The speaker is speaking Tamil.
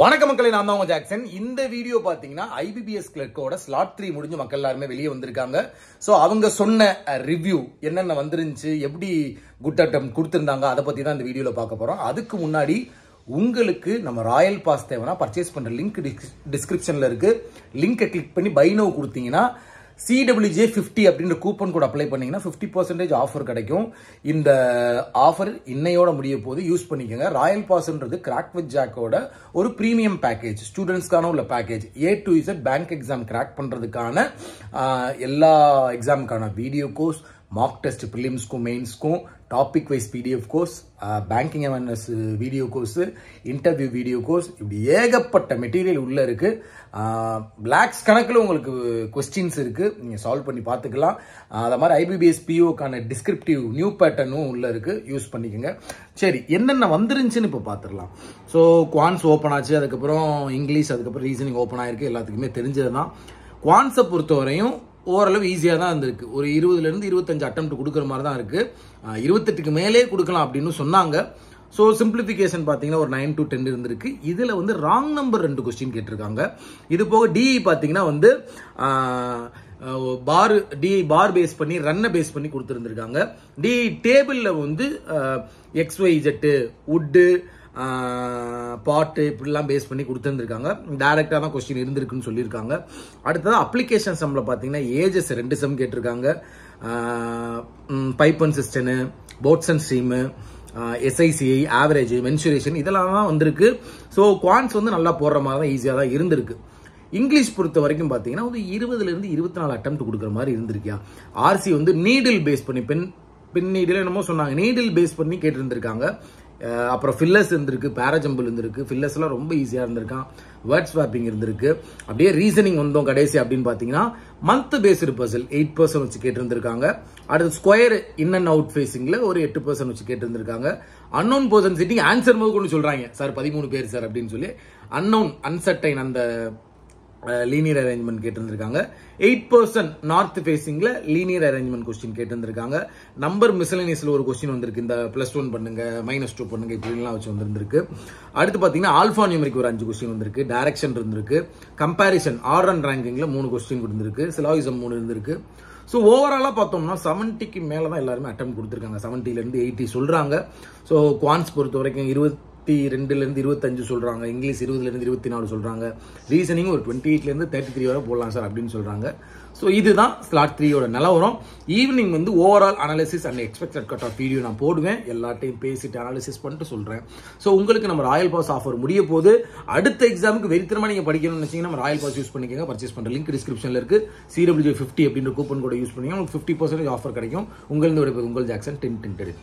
வணக்கம் மக்களே, நான் தான் உங்க ஜாக்சன். இந்த வீடியோ பாத்தீங்கன்னா IBPS கிளர்க்கோட ஸ்லாட் 3 முடிஞ்சு மக்கள் எல்லாருமே வெளியே வந்திருக்காங்க. சோ அவங்க சொன்ன ரிவ்யூ என்னென்ன வந்துருந்துச்சு, எப்படி குட் அட்டம் கொடுத்திருந்தாங்க, அதை பத்தி தான் இந்த வீடியோல பார்க்க போறோம். அதுக்கு முன்னாடி உங்களுக்கு நம்ம ராயல் பாஸ் தேவைன்னா பர்ச்சேஸ் பண்ற லிங்க் டிஸ்கிரிப்ஷன்ல இருக்கு. லிங்கை கிளிக் பண்ணி பை நவ் கொடுத்தீங்கன்னா CWJ50 அப்படின்ற கூப்பன் கோட் அப்ளை பண்ணீங்கன்னா 50% ஆஃபர் கிடைக்கும். இந்த ஆஃபர் இன்னையோட முடிய போது யூஸ் பண்ணிக்கோங்க. ராயல் பாஸ்ன்றது கிராக் வித் ஜாக்கோட ஒரு பிரீமியம் பேக்கேஜ், ஸ்டூடெண்ட்ஸ்க்கான உள்ள package. A to Z bank exam crack பண்றதுக்கான எல்லா எக்ஸாமுக்கான வீடியோ கோர்ஸ், மார்க் டெஸ்ட் பிலிம்ஸ்க்கும் மெயின்ஸ்க்கும், topic wise PDF course, banking awareness video course, interview video course, இப்படி ஏகப்பட்ட மெட்டீரியல் உள்ள இருக்கு. பிளாக்ஸ் கணக்கில் உங்களுக்கு கொஸ்டின்ஸ் இருக்கு, நீங்க சால்வ் பண்ணி பார்த்துக்கலாம். அது மாதிரி IBPS POக்கான டிஸ்கிரிப்டிவ் நியூ பேட்டர்னும் உள்ள இருக்கு, யூஸ் பண்ணிக்கோங்க. சரி, என்னென்ன வந்துருந்துச்சுன்னு இப்போ பார்த்துடலாம். ஸோ குவான்ஸ் ஓப்பன் ஆச்சு, அதுக்கப்புறம் இங்கிலீஷ், அதுக்கப்புறம் ரீசனிங் ஓப்பன் ஆயிருக்கு, எல்லாத்துக்குமே தெரிஞ்சது தான். குவான்ஸை பொறுத்தவரையும் ஓரளவு ஈஸியாக தான் இருந்திருக்கு. ஒரு 20லேருந்து 25 அட்டெம்ப்ட் கொடுக்குற மாதிரி தான் இருக்கு. 28க்கு மேலே கொடுக்கலாம் அப்படின்னு சொன்னாங்க. ஸோ சிம்பிளிஃபிகேஷன் பார்த்தீங்கன்னா ஒரு 9 to 10 இருந்திருக்கு. இதில் வந்து ராங் நம்பர் 2 கொஸ்டின் கேட்டிருக்காங்க. இது போக DE பார்த்தீங்கன்னா வந்து பார் பேஸ் பண்ணி ரன்னை பேஸ் பண்ணி கொடுத்துருந்துருக்காங்க. DE டேபிளில் வந்து XYZ வுட்டு பாட்டு இப்படிலாம் பேஸ் பண்ணி கொடுத்துருந்துருக்காங்க. டைரக்டாக தான் கொஸ்டின் இருந்திருக்குன்னு சொல்லியிருக்காங்க. அடுத்தது அப்ளிகேஷன் சம்ல பார்த்தீங்கன்னா ஏஜஸ் 2 சம் கேட்டிருக்காங்க. பைப் அண்ட் சிஸ்டனு, boats and stream, SICI, average, mensuration, இதெல்லாம் தான் வந்திருக்கு. ஸோ குவான்ஸ் வந்து நல்லா போடுற மாதிரி தான், ஈஸியாக தான் இருந்திருக்கு. இங்கிலீஷ் பொறுத்த வரைக்கும் பார்த்தீங்கன்னா வந்து 20லேருந்து 24 அட்டெம்ப்ட் கொடுக்குற மாதிரி இருந்திருக்கியா. RC வந்து நீடில் பேஸ் பண்ணி பென் நீடில் என்னமோ சொன்னாங்க, நீடில் பேஸ் பண்ணி கேட்டிருந்திருக்காங்க. அப்புறம் ஃபில்லர்ஸ் இருந்திருக்கு, பேராஜம்பிள் இருந்திருக்கு. ஃபில்லர்ஸ்லாம் ரொம்ப ஈஸியாக இருந்திருக்கான். வேர்ட் ஸ்வாப்பிங் இருந்திருக்கு. அப்படியே ரீசனிங் வந்தோம் கடைசி அப்படின்னு பார்த்தீங்கன்னா மந்த் பேஸ்டு பசில் 8% வச்சு கேட்டிருந்திருக்காங்க. அடுத்து ஸ்கொயர் இன் அண்ட் அவுட் ஃபேஸிங்ல ஒரு 8% வச்சு கேட்டிருந்திருக்காங்க. அன்னோன் பர்சன் சிட்டிங் ஆன்சர் போது கொண்டு சொல்றாங்க சார் 13 பேர் சார் அப்படின்னு சொல்லி. அன்னோன் அன்சர்டைன் அந்த லீனியர் அரேஞ்ச்மெண்ட் கேட்டிருந்திருக்காங்க. 8% நார்த் ஃபேசிங்ல லீனியர் அரேஞ்ச்மெண்ட் கொஸ்டின் கேட்டிருந்திருக்காங்க. நம்பர் மிஸ்சலேனியஸ்ல ஒரு கொஸ்டின் வந்திருக்கு, இந்த +1 பண்ணுங்க, -2 பண்ணுங்க, இப்படிலாம் வச்சு வந்திருக்கு. அடுத்து பாத்தீங்கன்னா ஆல்பா நியூமரிக் ஒரு 5 கொஸ்டின் வந்திருக்கு. டைரக்ஷன் இருந்திருக்கு. கம்பாரிசன் ஆர் அண்ட் ரேங்கிங்ல 3 கொஸ்டின் கொடுத்திருக்கு. சிலாயிசம் 3 இருந்திருக்கு. ஸோ ஓவராலா பார்த்தோம்னா 70க்கு மேல தான் எல்லாருமே அட்டெம்ப்ட் கொடுத்துருக்காங்க. 70லேருந்து 80 சொல்றாங்க. ஸோ குவான்ஸ் பொறுத்த வரைக்கும் 22லேருந்து 25 சொல்றாங்க. இங்கிலீஷ் 20லேருந்து 24 சொல்றாங்க. ரீசனிங் ஒரு 28லேருந்து 33 வரை போடலாம் சார் அப்படின்னு சொல்றாங்க. ஸோ இதுதான் ஸ்லாட் 3யோட நிலவரம். ஈவினிங் வந்து overall analysis and expected cut off video நான் போடுவேன். எல்லாத்தையும் பேசிட்டு அனாலிசிஸ் பண்ணிட்டு சொல்றேன். ஸோ உங்களுக்கு நம்ம ராயல் பாஸ் ஆஃபர் முடிய போது, அடுத்த எக்ஸாமுக்கு வெறித்தனமா நீங்க படிக்கணும்னு நினைச்சீங்கன்னா நம்ம ராயல் பாஸ் யூஸ் பண்ணிக்கோங்க. பர்ச்சேஸ் பண்ற லிங்க் டிஸ்கிரிப்ஷன்ல இருக்கு. CWJ50 அப்படின்ற கூப்பன் கோட யூஸ் பண்ணீங்கன்னா உங்களுக்கு 50% ஆஃபர் கிடைக்கும். உங்கள் ஜாக்சன் 10